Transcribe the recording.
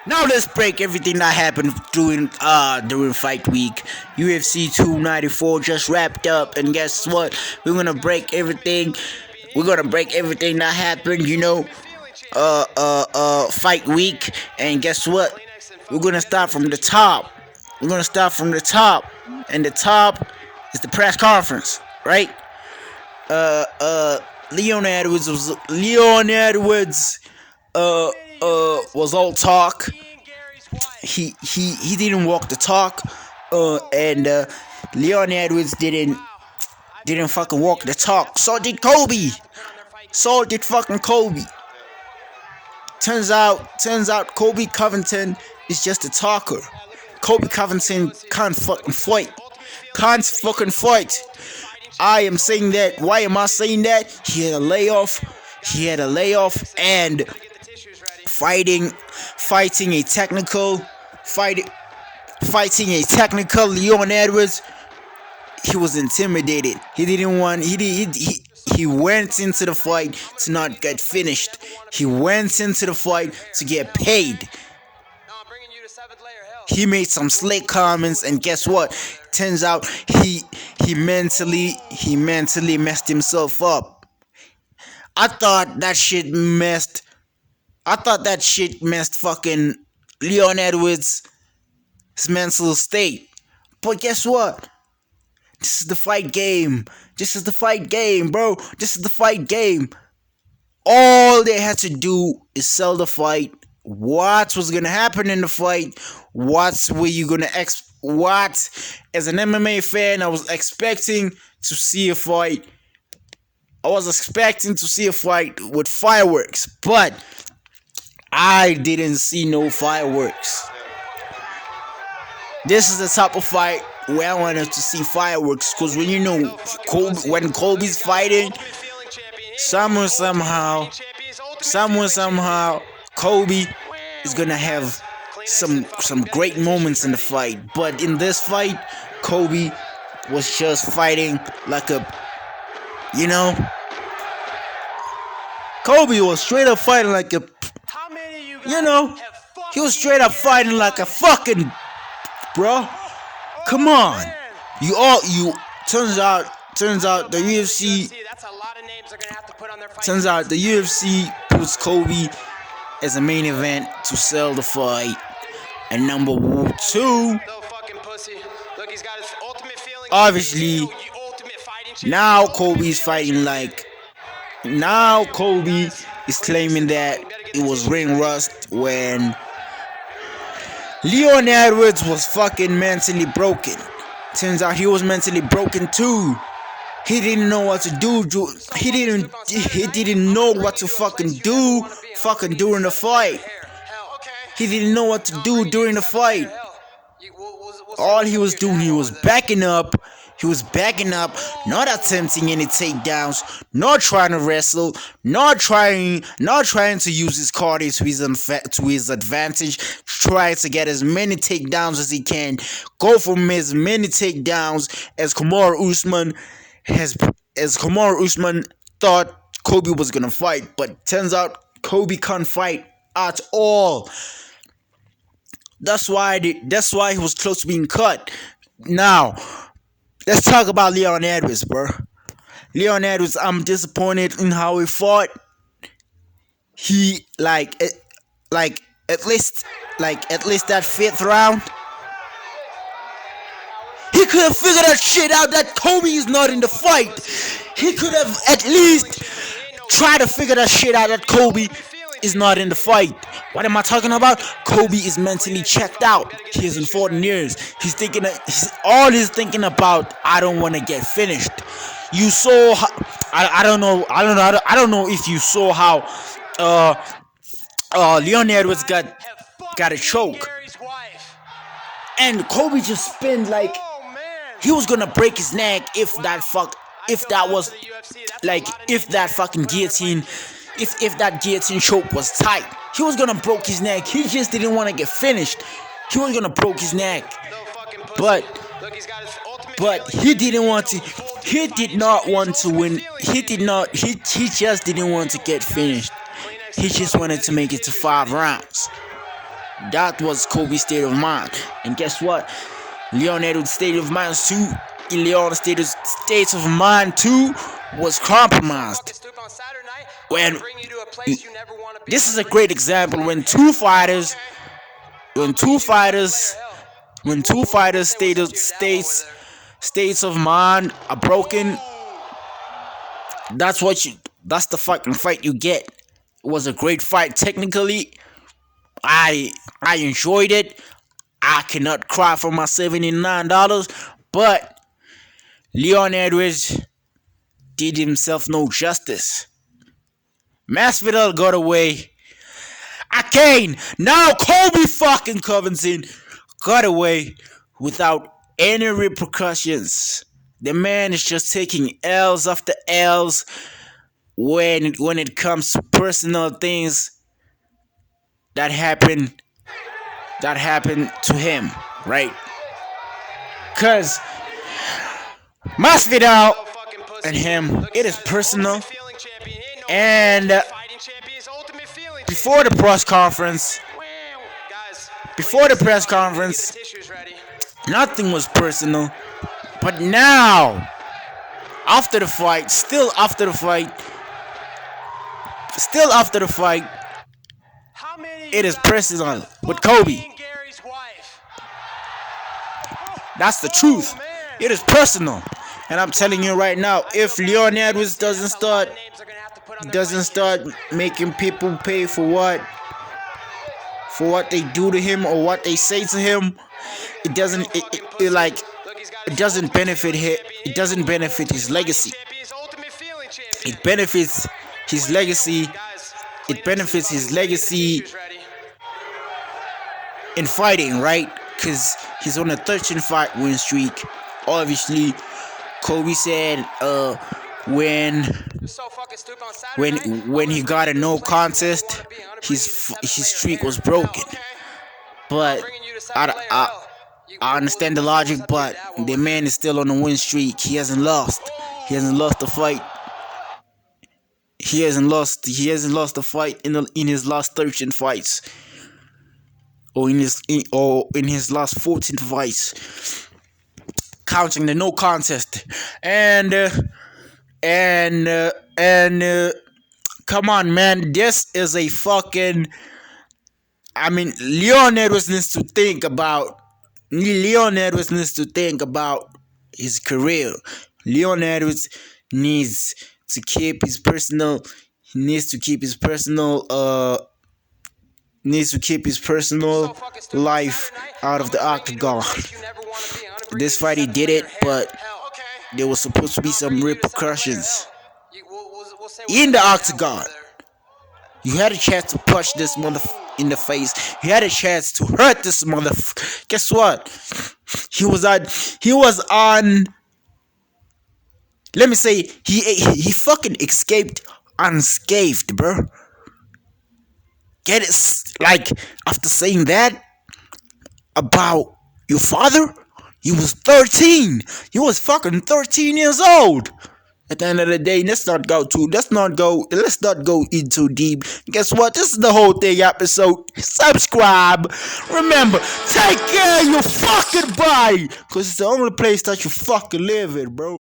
Now let's break everything that happened during fight week. UFC 294 just wrapped up, and guess what? We're gonna break everything. We're gonna break everything that happened. Fight week, and guess what? We're gonna start from the top. We're gonna start from the top, and the top is the press conference, right? Leon Edwards was all talk. He didn't walk the talk, and Leon Edwards didn't fucking walk the talk. So did Colby. So did fucking Colby. Turns out Colby Covington is just a talker. Colby Covington can't fucking fight. Can't fucking fight. I am saying that. Why am I saying that? He had a layoff, and fighting a technical Leon Edwards. He was intimidated. He went into the fight to not get finished. He went into the fight to get paid. He made some slick comments, and guess what? Turns out he mentally messed himself up. I thought that shit messed fucking Leon Edwards' mental state. But guess what? This is the fight game. Bro. This is the fight game. All they had to do is sell the fight. What was gonna happen in the fight? What were you gonna what? As an MMA fan, I was expecting to see a fight. With fireworks, but I didn't see no fireworks. This is the type of fight where I wanted to see fireworks, because when Colby's fighting, somehow, Colby is gonna have some great moments in the fight. But in this fight, Colby was just fighting like Colby was straight up fighting like a, he was straight up fighting like a fucking, bro. Come on, turns out the UFC puts Colby as a main event to sell the fight. And number two, obviously, now Colby is claiming that it was ring rust when Leon Edwards was fucking mentally broken. Turns out he was mentally broken too. He didn't know what to do. He didn't know what to fucking do during the fight. He didn't know what to do during the fight. All he was doing, he was backing up. Not attempting any takedowns, not trying to wrestle, not trying to use his cardio to his advantage, trying to get as many takedowns as he can, go for as many takedowns as Kamaru Usman thought Colby was gonna fight, but turns out Colby can't fight at all. That's why he was close to being cut. Now, let's talk about Leon Edwards, bro. Leon Edwards, I'm disappointed in how he fought. He at least that fifth round, he could have figured that shit out that Colby is not in the fight. He could have at least tried to figure that shit out that Colby is not in the fight. What am I talking about? Colby is mentally checked out. He hasn't fought in years. He's thinking about, I don't want to get finished. You saw I don't know if you saw how Leon Edwards got a choke, and Colby just spun like he was gonna break his neck if that guillotine choke was tight. He was gonna break his neck. He just didn't want to get finished. He was gonna break his neck, but he didn't want to. He did not want to win. He just didn't want to get finished. He just wanted to make it to 5 rounds. That was Colby's state of mind. And guess what? Leon Edwards' state of mind too. Leon's state of mind too was compromised. When this is a great example when two fighters states of mind are broken. That's the fucking fight you get. It was a great fight technically. I enjoyed it. I cannot cry for my $79, but Leon Edwards did himself no justice. Masvidal got away. Again, now Colby fucking Covington got away without any repercussions. The man is just taking L's after L's when it comes to personal things that happened to him, right? Cause Masvidal and him, it is personal. And before the press conference, nothing was personal. But now, after the fight, still after the fight, it is personal with Colby. That's the truth. It is personal. And I'm telling you right now, if Leon Edwards doesn't start making people pay for what they do to him or what they say to him, it doesn't benefit him. It doesn't benefit his legacy. It benefits his legacy. It benefits his legacy in fighting, right? Because he's on a 13-fight win streak. Obviously, Colby said when he got a no contest, his streak was broken. But I understand the logic, but the man is still on a win streak. He hasn't lost. He hasn't lost the fight. He hasn't lost a fight in his last 13 fights, or in his last 14 fights, counting the no contest. And come on, man, this is a fucking. I mean, Leon Edwards needs to think about his career. Leon Edwards needs to keep his personal life out of the octagon. This fight he did it, but there was supposed to be some repercussions in the octagon. You had a chance to punch this motherfucker in the face. You had a chance to hurt this motherfucker. Guess what? He was on. Let me say, he fucking escaped unscathed, bro. Get it? Like, after saying that about your father, he was 13. He was fucking 13 years old. At the end of the day, let's not go in too deep. Guess what? This is the whole thing episode. Subscribe. Remember, take care of your fucking body, cause it's the only place that you fucking live in, bro.